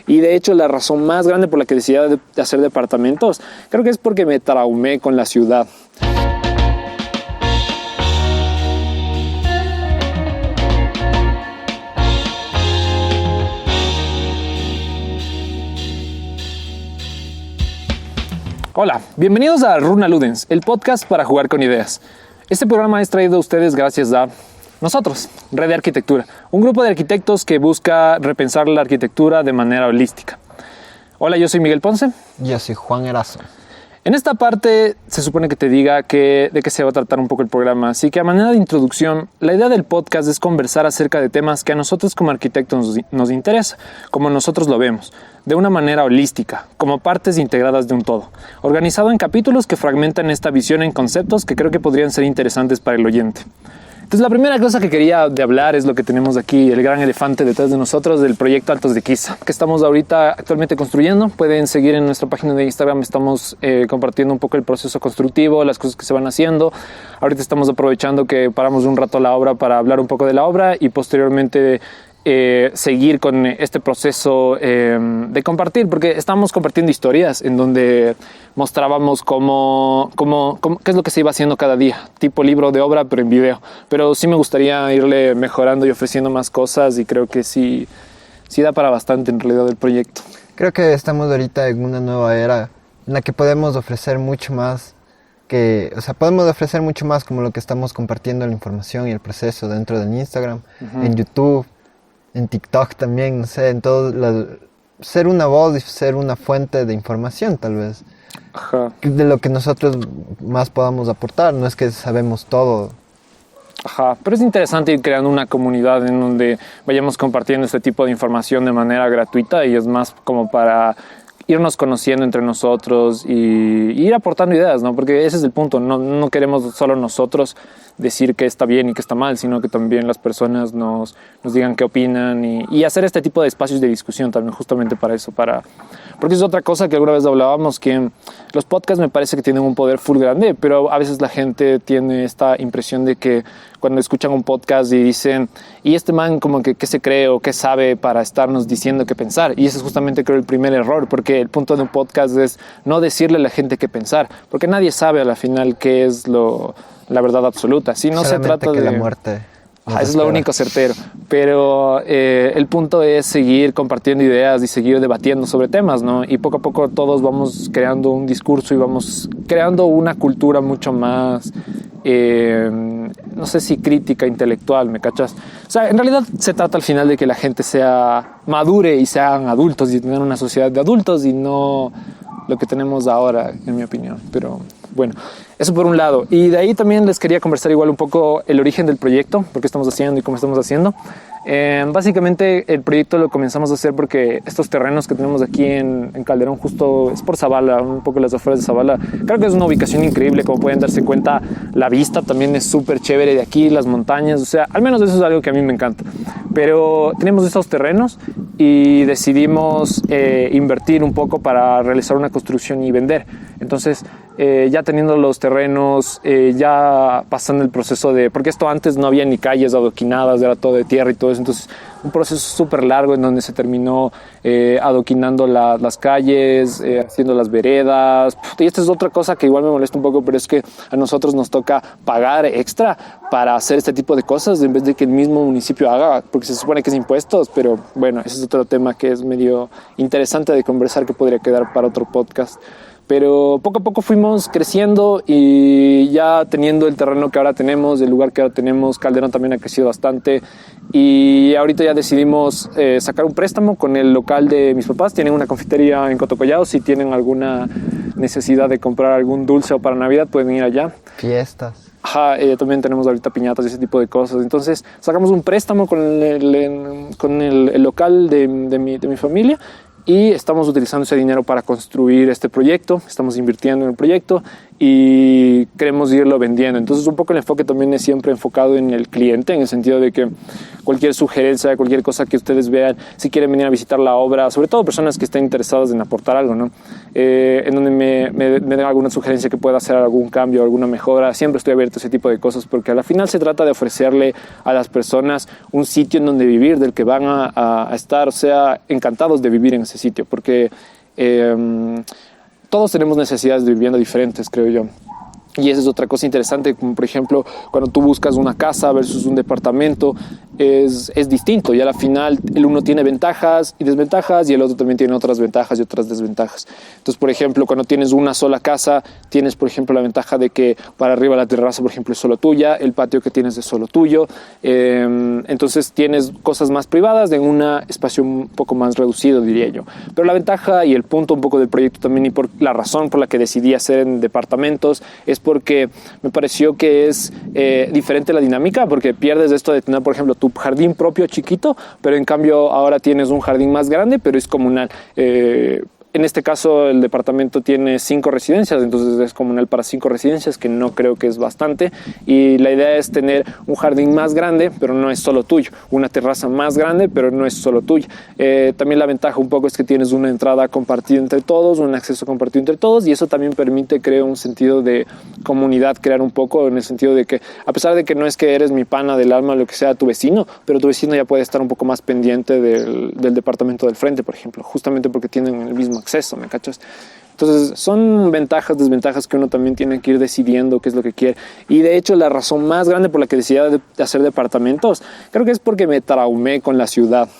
Y de hecho la razón más grande por la que decidí de hacer departamentos, creo que es porque me traumé con la ciudad. Hola, bienvenidos a Runa Ludens, el podcast para jugar con ideas. Este programa es traído a ustedes gracias a nosotros, Red de Arquitectura, un grupo de arquitectos que busca repensar la arquitectura de manera holística. Hola, yo soy Miguel Ponce. Yo soy Juan Erazo. En esta parte se supone que te diga de qué se va a tratar un poco el programa, así que a manera de introducción, la idea del podcast es conversar acerca de temas que a nosotros como arquitectos nos interesa, como nosotros lo vemos, de una manera holística, como partes integradas de un todo, organizado en capítulos que fragmentan esta visión en conceptos que creo que podrían ser interesantes para el oyente. Entonces la primera cosa que quería hablar es lo que tenemos aquí, el gran elefante detrás de nosotros del proyecto Altos de Quiza, que estamos ahorita actualmente construyendo. Pueden seguir en nuestra página de Instagram, estamos compartiendo un poco el proceso constructivo, las cosas que se van haciendo. Ahorita estamos aprovechando que paramos un rato la obra para hablar un poco de la obra y posteriormente seguir con este proceso de compartir, porque estamos compartiendo historias en donde mostrábamos qué es lo que se iba haciendo cada día, tipo libro de obra pero en video, pero sí me gustaría irle mejorando y ofreciendo más cosas y creo que sí da para bastante en realidad el proyecto. Creo que estamos ahorita en una nueva era en la que podemos ofrecer mucho más podemos ofrecer mucho más como lo que estamos compartiendo, la información y el proceso dentro del Instagram, en YouTube, en TikTok también, no sé, en todo, ser una voz y ser una fuente de información tal vez. Ajá. De lo que nosotros más podamos aportar, no es que sabemos todo. Ajá, pero es interesante ir creando una comunidad en donde vayamos compartiendo este tipo de información de manera gratuita y es más como para irnos conociendo entre nosotros y ir aportando ideas, ¿no? Porque ese es el punto, no queremos solo nosotros decir que está bien y que está mal, sino que también las personas nos digan qué opinan y hacer este tipo de espacios de discusión también justamente para eso, porque es otra cosa que alguna vez hablábamos, que los podcasts me parece que tienen un poder full grande, pero a veces la gente tiene esta impresión de que cuando escuchan un podcast y dicen, y este man como que qué se cree o qué sabe para estarnos diciendo qué pensar, y ese es justamente creo el primer error, porque el punto de un podcast es no decirle a la gente qué pensar, porque nadie sabe a la final qué es la verdad absoluta. Si no se trata de la muerte. Eso es lo único certero. Pero el punto es seguir compartiendo ideas y seguir debatiendo sobre temas, ¿no? Y poco a poco todos vamos creando un discurso y vamos creando una cultura mucho más, no sé si crítica, intelectual, ¿me cachas? O sea, en realidad se trata al final de que la gente sea madure y sean adultos y tengan una sociedad de adultos y no lo que tenemos ahora, en mi opinión. Pero bueno, eso por un lado. Y de ahí también les quería conversar igual un poco el origen del proyecto, por qué estamos haciendo y cómo estamos haciendo. Básicamente el proyecto lo comenzamos a hacer porque estos terrenos que tenemos aquí en Calderón, justo es por Zavala, un poco las afueras de Zavala, creo que es una ubicación increíble, como pueden darse cuenta, la vista también es súper chévere de aquí, las montañas, o sea, al menos eso es algo que a mí me encanta. Pero tenemos estos terrenos y decidimos invertir un poco para realizar una construcción y vender. Entonces, ya teniendo los terrenos, ya pasando el proceso porque esto antes no había ni calles adoquinadas, era todo de tierra y todo eso, entonces un proceso súper largo en donde se terminó adoquinando las calles, haciendo las veredas. Y esta es otra cosa que igual me molesta un poco, pero es que a nosotros nos toca pagar extra para hacer este tipo de cosas en vez de que el mismo municipio haga, porque se supone que es impuestos, pero bueno, ese es otro tema que es medio interesante de conversar, que podría quedar para otro podcast. Pero poco a poco fuimos creciendo y ya teniendo el terreno que ahora tenemos, el lugar que ahora tenemos, Calderón también ha crecido bastante y ahorita ya decidimos sacar un préstamo con el local de mis papás. Tienen una confitería en Cotocollado, si tienen alguna necesidad de comprar algún dulce o para Navidad pueden ir allá. Fiestas. Ajá, también tenemos ahorita piñatas y ese tipo de cosas. Entonces sacamos un préstamo con el local de mi familia y estamos utilizando ese dinero para construir este proyecto, estamos invirtiendo en el proyecto y queremos irlo vendiendo. Entonces un poco el enfoque también es siempre enfocado en el cliente, en el sentido de que cualquier sugerencia, cualquier cosa que ustedes vean, si quieren venir a visitar la obra, sobre todo personas que estén interesadas en aportar algo, ¿no? En donde me den alguna sugerencia que pueda hacer algún cambio, alguna mejora, siempre estoy abierto a ese tipo de cosas, porque a la final se trata de ofrecerle a las personas un sitio en donde vivir, del que van a estar, o sea, encantados de vivir en ese sitio, porque todos tenemos necesidades de vivienda diferentes, creo yo. Y esa es otra cosa interesante, como por ejemplo, cuando tú buscas una casa versus un departamento, es distinto. Y a la final, el uno tiene ventajas y desventajas, y el otro también tiene otras ventajas y otras desventajas. Entonces, por ejemplo, cuando tienes una sola casa, tienes, por ejemplo, la ventaja de que para arriba la terraza, por ejemplo, es solo tuya, el patio que tienes es solo tuyo. Entonces, tienes cosas más privadas en un espacio un poco más reducido, diría yo. Pero la ventaja y el punto un poco del proyecto también, y por la razón por la que decidí hacer en departamentos, es porque me pareció que es diferente la dinámica, porque pierdes esto de tener, por ejemplo, tu jardín propio chiquito, pero en cambio ahora tienes un jardín más grande, pero es comunal. En este caso, el departamento tiene 5 residencias, entonces es comunal para 5 residencias, que no creo que es bastante. Y la idea es tener un jardín más grande, pero no es solo tuyo. Una terraza más grande, pero no es solo tuya. También la ventaja un poco es que tienes una entrada compartida entre todos, un acceso compartido entre todos, y eso también permite, creo, un sentido de comunidad, crear un poco, en el sentido de que, a pesar de que no es que eres mi pana del alma, lo que sea tu vecino, pero tu vecino ya puede estar un poco más pendiente del departamento del frente, por ejemplo, justamente porque tienen el mismo acceso, ¿me cachas? Entonces son ventajas, desventajas que uno también tiene que ir decidiendo qué es lo que quiere. Y de hecho la razón más grande por la que decidí hacer departamentos, creo que es porque me traumé con la ciudad.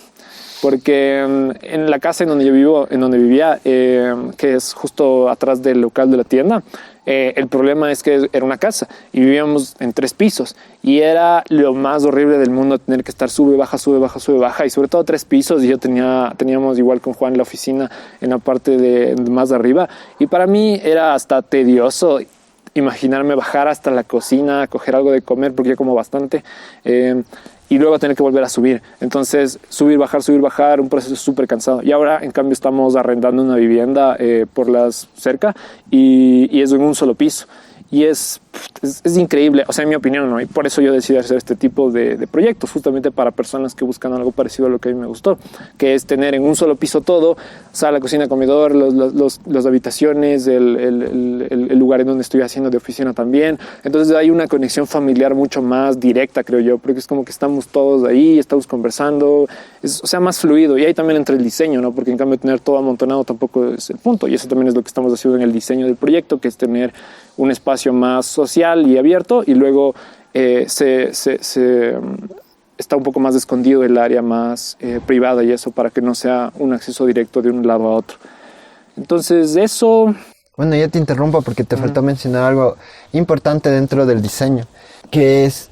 Porque en la casa en donde yo vivo, en donde vivía, que es justo atrás del local de la tienda, el problema es que era una casa y vivíamos en 3 pisos y era lo más horrible del mundo tener que estar sube, baja, sube, baja, sube, baja, y sobre todo 3 pisos, y yo teníamos igual con Juan la oficina en la parte de más arriba, y para mí era hasta tedioso imaginarme bajar hasta la cocina, coger algo de comer, porque yo como bastante, y luego tener que volver a subir. Entonces, subir, bajar, un proceso súper cansado. Y ahora, en cambio, estamos arrendando una vivienda por las cerca, y es en un solo piso. Y es increíble, o sea, en mi opinión, ¿no? Y por eso yo decidí hacer este tipo de proyectos, justamente para personas que buscan algo parecido a lo que a mí me gustó, que es tener en un solo piso todo: sala, cocina, comedor, las habitaciones, el lugar en donde estoy haciendo de oficina también. Entonces hay una conexión familiar mucho más directa, creo yo, porque es como que estamos todos ahí, estamos conversando, o sea, más fluido. Y ahí también entra el diseño, ¿no? Porque en cambio tener todo amontonado tampoco es el punto, y eso también es lo que estamos haciendo en el diseño del proyecto, que es tener un espacio más social y abierto, y luego está un poco más escondido el área más privada, y eso para que no sea un acceso directo de un lado a otro. Entonces eso... Bueno, ya te interrumpo porque te faltó mencionar algo importante dentro del diseño, que es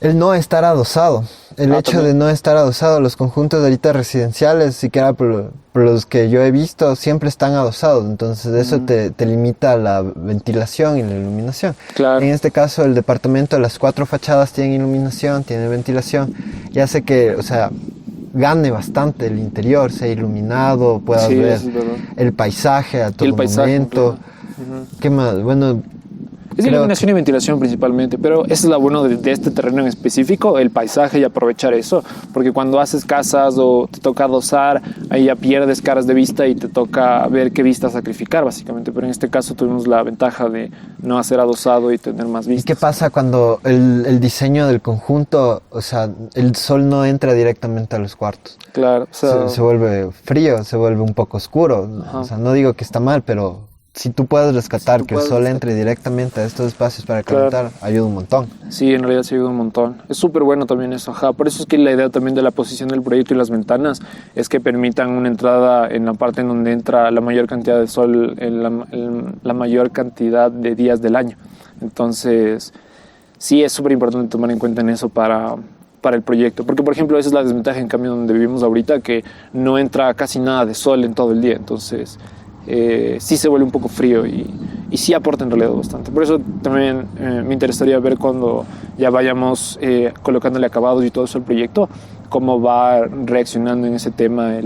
el no estar adosado. El hecho también de no estar adosado. Los conjuntos ahorita residenciales, siquiera por los que yo he visto, siempre están adosados. Entonces eso te limita la ventilación y la iluminación. Claro. En este caso, el departamento, las 4 fachadas tienen iluminación, tienen ventilación, y hace que, o sea, gane bastante el interior, sea iluminado, puedas ver el paisaje a todo momento. ¿Qué más? Bueno, es iluminación y ventilación principalmente, pero eso es lo bueno de este terreno en específico, el paisaje, y aprovechar eso, porque cuando haces casas o te toca adosar, ahí ya pierdes caras de vista y te toca ver qué vista sacrificar, básicamente. Pero en este caso tuvimos la ventaja de no hacer adosado y tener más vistas. ¿Y qué pasa cuando el diseño del conjunto, o sea, el sol no entra directamente a los cuartos? Claro, o sea, se vuelve frío, se vuelve un poco oscuro. O sea, no digo que está mal, pero si tú puedes rescatar que el sol entre directamente a estos espacios para calentar, ayuda un montón. Sí, en realidad sí ayuda un montón. Es súper bueno también eso, ajá. Por eso es que la idea también de la posición del proyecto y las ventanas es que permitan una entrada en la parte en donde entra la mayor cantidad de sol en la mayor cantidad de días del año. Entonces, sí es súper importante tomar en cuenta en eso para el proyecto. Porque, por ejemplo, esa es la desventaja, en cambio, donde vivimos ahorita, que no entra casi nada de sol en todo el día. Entonces sí se vuelve un poco frío y sí aporta en realidad bastante. Por eso también me interesaría ver cuando ya vayamos colocándole acabados y todo eso al proyecto, cómo va reaccionando en ese tema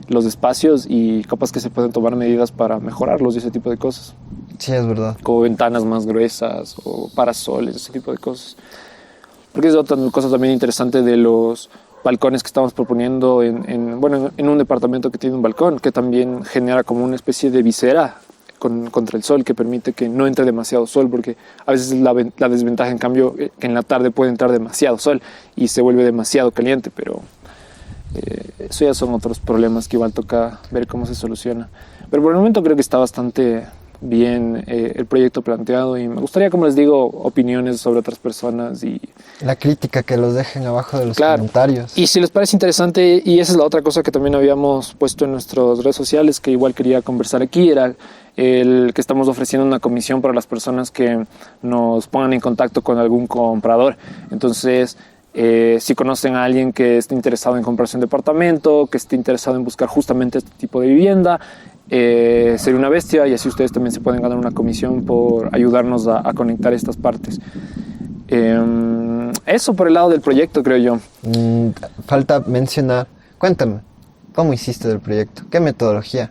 los espacios, y capaz que se pueden tomar medidas para mejorarlos y ese tipo de cosas. Sí, es verdad. como ventanas más gruesas o parasoles, ese tipo de cosas. Porque es otra cosa también interesante de los balcones que estamos proponiendo en un departamento que tiene un balcón, que también genera como una especie de visera contra el sol, que permite que no entre demasiado sol, porque a veces la desventaja, en cambio, que en la tarde puede entrar demasiado sol y se vuelve demasiado caliente, pero eso ya son otros problemas que igual toca ver cómo se soluciona. Pero por el momento creo que está bastante bien el proyecto planteado, y me gustaría, como les digo, opiniones sobre otras personas y La crítica, que los dejen abajo de los comentarios. Y si les parece interesante, y esa es la otra cosa que también habíamos puesto en nuestras redes sociales, que igual quería conversar aquí, era el que estamos ofreciendo una comisión para las personas que nos pongan en contacto con algún comprador. Entonces, si conocen a alguien que esté interesado en comprarse un departamento, que esté interesado en buscar justamente este tipo de vivienda, sería una bestia, y así ustedes también se pueden ganar una comisión por ayudarnos a conectar estas partes. Eso por el lado del proyecto, creo yo. Falta mencionar, cuéntame, ¿cómo hiciste del proyecto? ¿Qué metodología?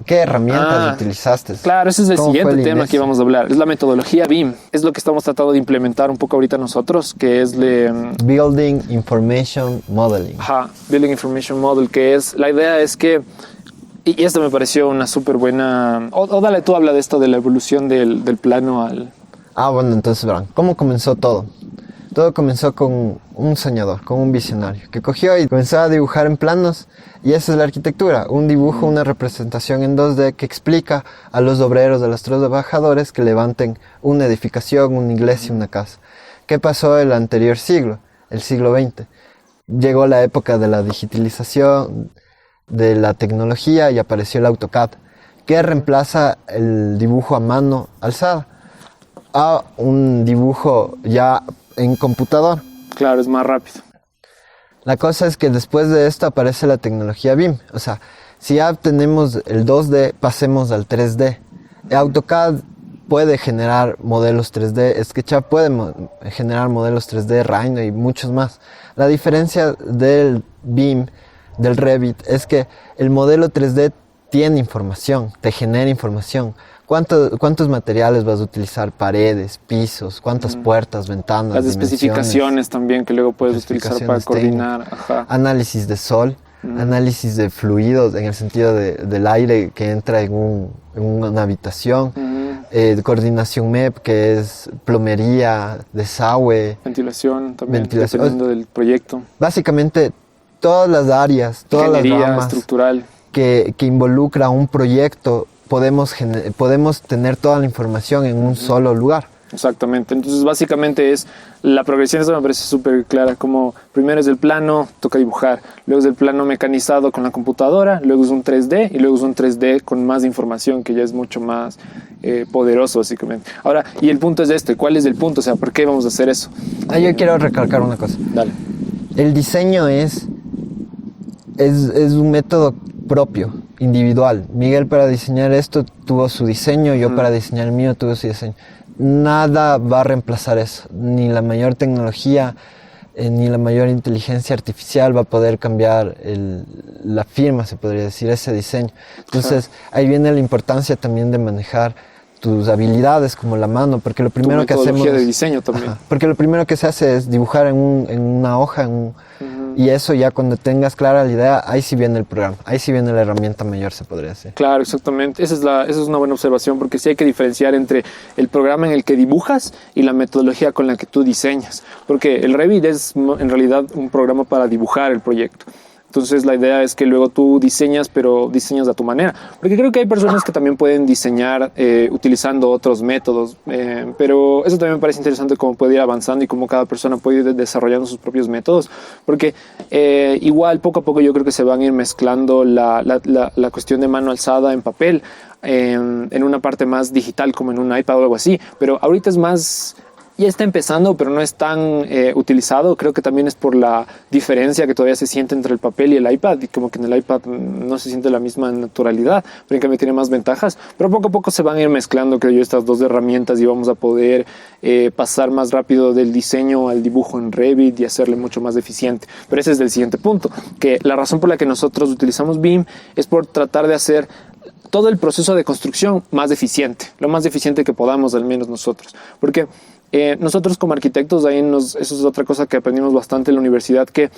¿Qué herramientas utilizaste? Claro, ese es el siguiente tema inicio? que vamos a hablar. Es la metodología BIM. Es lo que estamos tratando de implementar un poco ahorita nosotros, que es Building Information Modeling. Ajá, Building Information Model, que es, la idea es que, y esto me pareció una súper buena, o dale, tú habla de esto, de la evolución del plano al... Bueno, entonces verán, ¿cómo comenzó todo? Todo comenzó con un soñador, con un visionario, que cogió y comenzó a dibujar en planos, y esa es la arquitectura, un dibujo, una representación en 2D que explica a los obreros, a los trabajadores, que levanten una edificación, una iglesia, una casa. ¿Qué pasó el anterior siglo, el siglo XX? Llegó la época de la digitalización, de la tecnología, y apareció el AutoCAD, que reemplaza el dibujo a mano alzada a un dibujo ya en computador. Claro, es más rápido. La cosa es que después de esto aparece la tecnología BIM. O sea, si ya tenemos el 2D, pasemos al 3D. AutoCAD puede generar modelos 3D, SketchUp puede generar modelos 3D, Rhino y muchos más. La diferencia del BIM, del Revit, es que el modelo 3D tiene información, te genera información. ¿Cuántos materiales vas a utilizar? Paredes, pisos, cuántas puertas, ventanas, las especificaciones también que luego puedes utilizar para coordinar. Ajá. Análisis de sol, análisis de fluidos en el sentido del aire que entra en una habitación, coordinación MEP, que es plomería, desagüe, ventilación también, dependiendo del proyecto. Básicamente todas las áreas, todas las ramas estructural que involucra un proyecto, podemos tener toda la información en un solo lugar. Exactamente. Entonces, básicamente es la progresión. Eso me parece súper clara. Como primero es el plano, toca dibujar. Luego es el plano mecanizado con la computadora. Luego es un 3D. Y luego es un 3D con más información, que ya es mucho más poderoso, básicamente. Ahora, y el punto es este. ¿Cuál es el punto? O sea, ¿por qué vamos a hacer eso? Yo quiero recalcar una cosa. Dale. El diseño es un método propio, individual. Miguel, para diseñar esto, tuvo su diseño. Yo para diseñar el mío tuve su diseño. Nada va a reemplazar eso. Ni la mayor tecnología, ni la mayor inteligencia artificial va a poder cambiar la firma, se podría decir, ese diseño. Entonces, ahí viene la importancia también de manejar tus habilidades como la mano, porque lo primero que hacemos... de diseño también. Porque lo primero que se hace es dibujar en una hoja, y eso ya cuando tengas clara la idea, ahí sí viene el programa, ahí sí viene la herramienta mayor, se podría decir. Claro, exactamente. Esa es una buena observación, porque sí hay que diferenciar entre el programa en el que dibujas y la metodología con la que tú diseñas. Porque el Revit es en realidad un programa para dibujar el proyecto. Entonces la idea es que luego tú diseñas, pero diseñas a tu manera. Porque creo que hay personas que también pueden diseñar utilizando otros métodos. Pero eso también me parece interesante, cómo puede ir avanzando y cómo cada persona puede ir desarrollando sus propios métodos. Porque igual poco a poco yo creo que se van a ir mezclando la cuestión de mano alzada en papel en una parte más digital, como en un iPad o algo así. Pero ahorita es más... Ya está empezando, pero no es tan utilizado. Creo que también es por la diferencia que todavía se siente entre el papel y el iPad. Y como que en el iPad no se siente la misma naturalidad, pero en cambio tiene más ventajas. Pero poco a poco se van a ir mezclando, creo yo, estas dos herramientas, y vamos a poder pasar más rápido del diseño al dibujo en Revit y hacerle mucho más eficiente. Pero ese es el siguiente punto, que la razón por la que nosotros utilizamos BIM es por tratar de hacer todo el proceso de construcción más eficiente, lo más eficiente que podamos, al menos nosotros. Porque nosotros como arquitectos, eso es otra cosa que aprendimos bastante en la universidad, que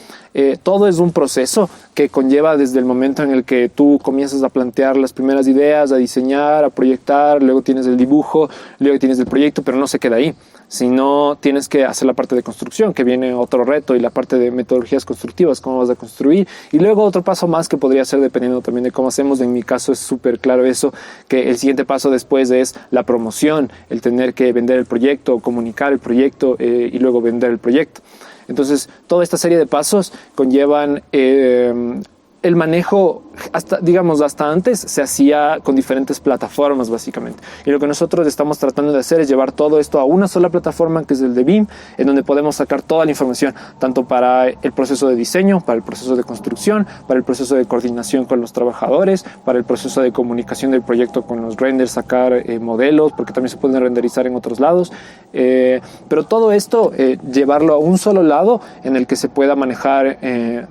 todo es un proceso que conlleva desde el momento en el que tú comienzas a plantear las primeras ideas, a diseñar, a proyectar, luego tienes el dibujo, luego tienes el proyecto, pero no se queda ahí, sino tienes que hacer la parte de construcción, que viene otro reto, y la parte de metodologías constructivas, cómo vas a construir, y luego otro paso más que podría ser dependiendo también de cómo hacemos. En mi caso es súper claro eso, que el siguiente paso después es la promoción, el tener que vender el proyecto, comunicar el proyecto y luego vender el proyecto. Entonces, toda esta serie de pasos conllevan el manejo, hasta antes se hacía con diferentes plataformas básicamente. Y lo que nosotros estamos tratando de hacer es llevar todo esto a una sola plataforma, que es el de BIM, en donde podemos sacar toda la información, tanto para el proceso de diseño, para el proceso de construcción, para el proceso de coordinación con los trabajadores, para el proceso de comunicación del proyecto con los renders, sacar modelos, porque también se pueden renderizar en otros lados. Pero todo esto, llevarlo a un solo lado en el que se pueda manejar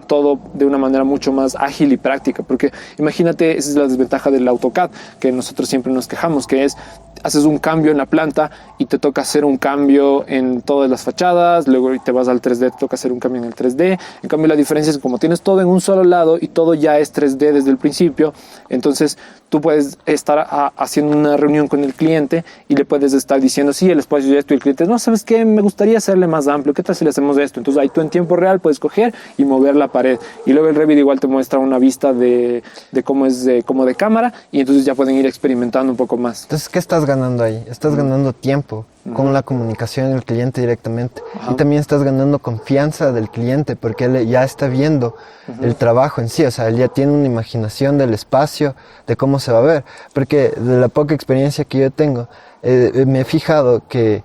todo de una manera mucho más ágil y práctica, porque imagínate, esa es la desventaja del AutoCAD, que nosotros siempre nos quejamos, que es, haces un cambio en la planta y te toca hacer un cambio en todas las fachadas, luego te vas al 3D, te toca hacer un cambio en el 3D. En cambio, la diferencia es que como tienes todo en un solo lado y todo ya es 3D desde el principio, entonces tú puedes estar haciendo una reunión con el cliente y le puedes estar diciendo, sí, el espacio es esto, y el cliente, no, ¿sabes qué? Me gustaría hacerle más amplio, ¿qué tal si le hacemos esto? Entonces ahí tú en tiempo real puedes coger y mover la pared, y luego el Revit igual te muestra una vista de cómo es como de cámara, y entonces ya pueden ir experimentando un poco más. Entonces, ¿qué estás ganando ahí? Estás ganando tiempo con la comunicación del cliente directamente. Y también estás ganando confianza del cliente, porque él ya está viendo el trabajo en sí, o sea, él ya tiene una imaginación del espacio, de cómo se va a ver. Porque de la poca experiencia que yo tengo, me he fijado que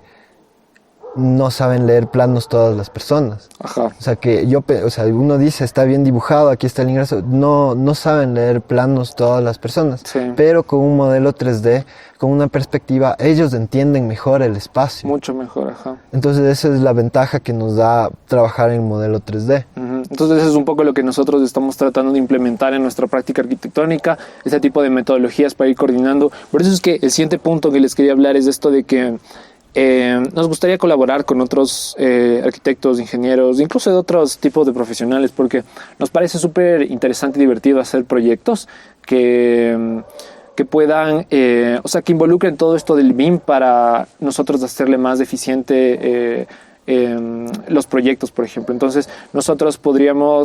no saben leer planos todas las personas. Ajá. O sea, uno dice, está bien dibujado, aquí está el ingreso. No saben leer planos todas las personas. Sí. Pero con un modelo 3D, con una perspectiva, ellos entienden mejor el espacio. Mucho mejor, ajá. Entonces, esa es la ventaja que nos da trabajar en modelo 3D. Entonces, eso es un poco lo que nosotros estamos tratando de implementar en nuestra práctica arquitectónica, este tipo de metodologías para ir coordinando. Por eso es que el siguiente punto que les quería hablar es esto de que nos gustaría colaborar con otros arquitectos, ingenieros, incluso de otros tipos de profesionales, porque nos parece súper interesante y divertido hacer proyectos que puedan, que involucren todo esto del BIM para nosotros hacerle más eficiente los proyectos, por ejemplo. Entonces, nosotros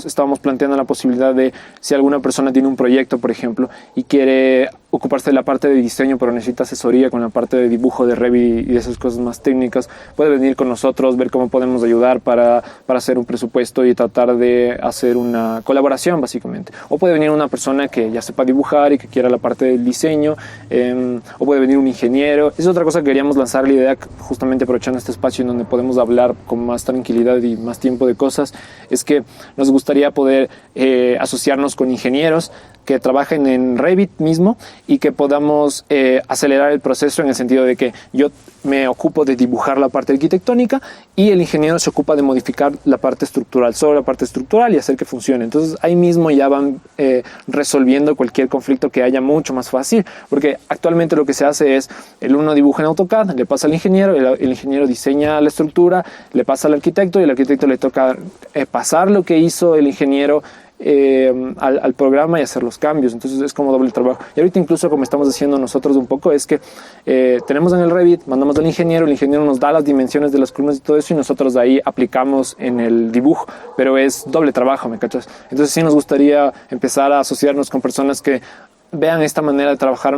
estábamos planteando la posibilidad de, si alguna persona tiene un proyecto, por ejemplo, y quiere ocuparse de la parte de diseño, pero necesita asesoría con la parte de dibujo de Revit y de esas cosas más técnicas, puede venir con nosotros, ver cómo podemos ayudar para hacer un presupuesto y tratar de hacer una colaboración, básicamente. O puede venir una persona que ya sepa dibujar y que quiera la parte del diseño, o puede venir un ingeniero. Es otra cosa que queríamos lanzar, la idea, justamente aprovechando este espacio en donde podemos hablar con más tranquilidad y más tiempo de cosas, es que nos gustaría poder asociarnos con ingenieros que trabajen en Revit mismo y que podamos acelerar el proceso, en el sentido de que yo me ocupo de dibujar la parte arquitectónica y el ingeniero se ocupa de modificar la parte estructural, sobre la parte estructural, y hacer que funcione. Entonces ahí mismo ya van resolviendo cualquier conflicto que haya mucho más fácil, porque actualmente lo que se hace es, el uno dibuja en AutoCAD, le pasa al ingeniero, el ingeniero diseña la estructura, le pasa al arquitecto, y al arquitecto le toca pasar lo que hizo el ingeniero al programa y hacer los cambios. Entonces es como doble trabajo. Y ahorita, incluso, como estamos haciendo nosotros un poco, es que tenemos en el Revit, mandamos al ingeniero, el ingeniero nos da las dimensiones de las columnas y todo eso, y nosotros de ahí aplicamos en el dibujo, pero es doble trabajo, ¿me cachas? Entonces sí nos gustaría empezar a asociarnos con personas que vean esta manera de trabajar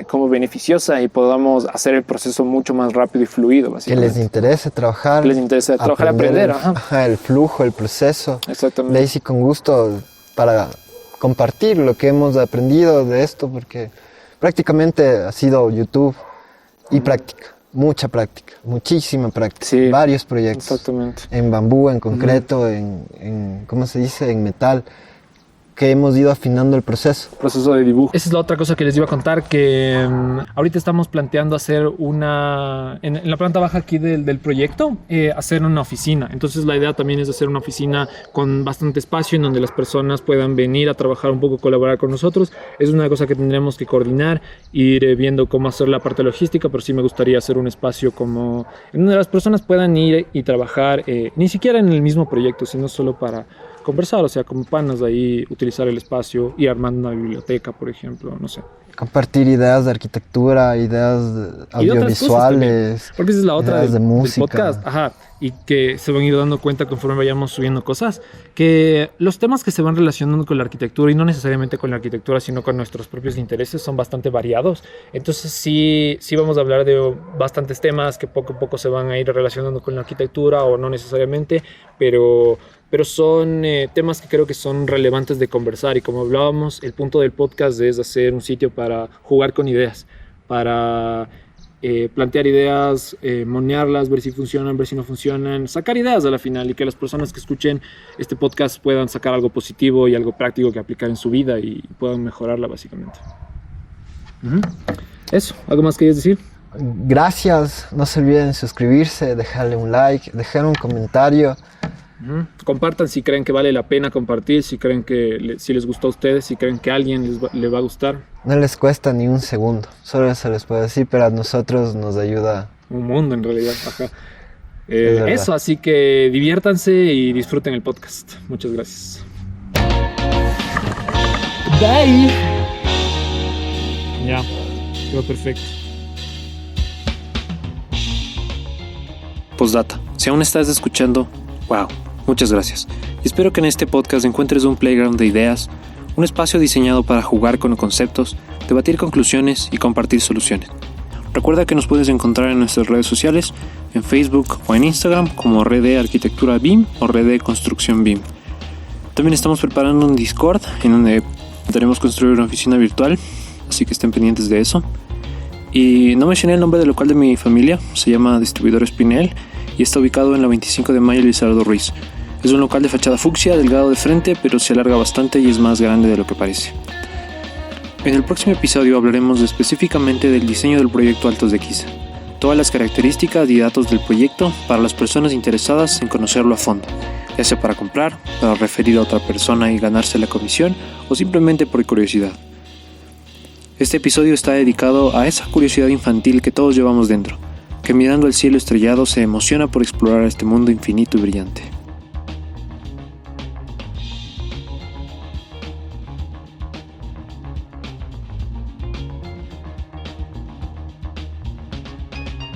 como beneficiosa, y podamos hacer el proceso mucho más rápido y fluido, básicamente. Que les interese trabajar. Que les interese trabajar, aprender. El flujo, el proceso. Exactamente. Daisy, con gusto para compartir lo que hemos aprendido de esto, porque prácticamente ha sido YouTube y práctica. Mucha práctica, muchísima práctica. Sí, varios proyectos. Exactamente. En bambú, en concreto, en ¿cómo se dice? En metal. que hemos ido afinando el proceso. Proceso de dibujo. Esa es la otra cosa que les iba a contar, que ahorita estamos planteando hacer en la planta baja aquí del proyecto, hacer una oficina. Entonces la idea también es hacer una oficina con bastante espacio en donde las personas puedan venir a trabajar un poco, colaborar con nosotros. Es una cosa que tendremos que coordinar, ir viendo cómo hacer la parte logística, pero sí me gustaría hacer un espacio como en donde las personas puedan ir y trabajar, ni siquiera en el mismo proyecto, sino solo para conversar, o sea, como panas ahí, utilizar el espacio, ir armando una biblioteca, por ejemplo, no sé. Compartir ideas de arquitectura, ideas audiovisuales, porque esa es la otra ideas de música. Del podcast. Ajá, y que se van a ir dando cuenta conforme vayamos subiendo cosas, que los temas que se van relacionando con la arquitectura, y no necesariamente con la arquitectura, sino con nuestros propios intereses, son bastante variados. Entonces sí vamos a hablar de bastantes temas que poco a poco se van a ir relacionando con la arquitectura, o no necesariamente, pero son temas que creo que son relevantes de conversar. Y como hablábamos, el punto del podcast es hacer un sitio para jugar con ideas, para plantear ideas, monearlas, ver si funcionan, ver si no funcionan, sacar ideas a la final, y que las personas que escuchen este podcast puedan sacar algo positivo y algo práctico que aplicar en su vida y puedan mejorarla básicamente. Eso, ¿algo más querías decir? Gracias, no se olviden suscribirse, dejarle un like, dejar un comentario. Compartan si creen que vale la pena compartir, si creen que si les gustó a ustedes, si creen que a alguien le va a gustar. No les cuesta ni un segundo, solo eso les puedo decir, pero a nosotros nos ayuda un mundo en realidad. Ajá. Eso, así que diviértanse y disfruten el podcast. Muchas gracias. Bye. Ya, quedó perfecto. Postdata, si aún estás escuchando, wow. Muchas gracias. Espero que en este podcast encuentres un playground de ideas, un espacio diseñado para jugar con conceptos, debatir conclusiones y compartir soluciones. Recuerda que nos puedes encontrar en nuestras redes sociales, en Facebook o en Instagram como Red de Arquitectura BIM o Red de Construcción BIM. También estamos preparando un Discord en donde intentaremos construir una oficina virtual, así que estén pendientes de eso. Y no mencioné el nombre del local de mi familia, se llama Distribuidores Pinel y está ubicado en la 25 de mayo Lizardo Ruiz. Es un local de fachada fucsia, delgado de frente, pero se alarga bastante y es más grande de lo que parece. En el próximo episodio hablaremos específicamente del diseño del proyecto Altos de Quiza, todas las características y datos del proyecto para las personas interesadas en conocerlo a fondo, ya sea para comprar, para referir a otra persona y ganarse la comisión, o simplemente por curiosidad. Este episodio está dedicado a esa curiosidad infantil que todos llevamos dentro, que mirando el cielo estrellado se emociona por explorar este mundo infinito y brillante.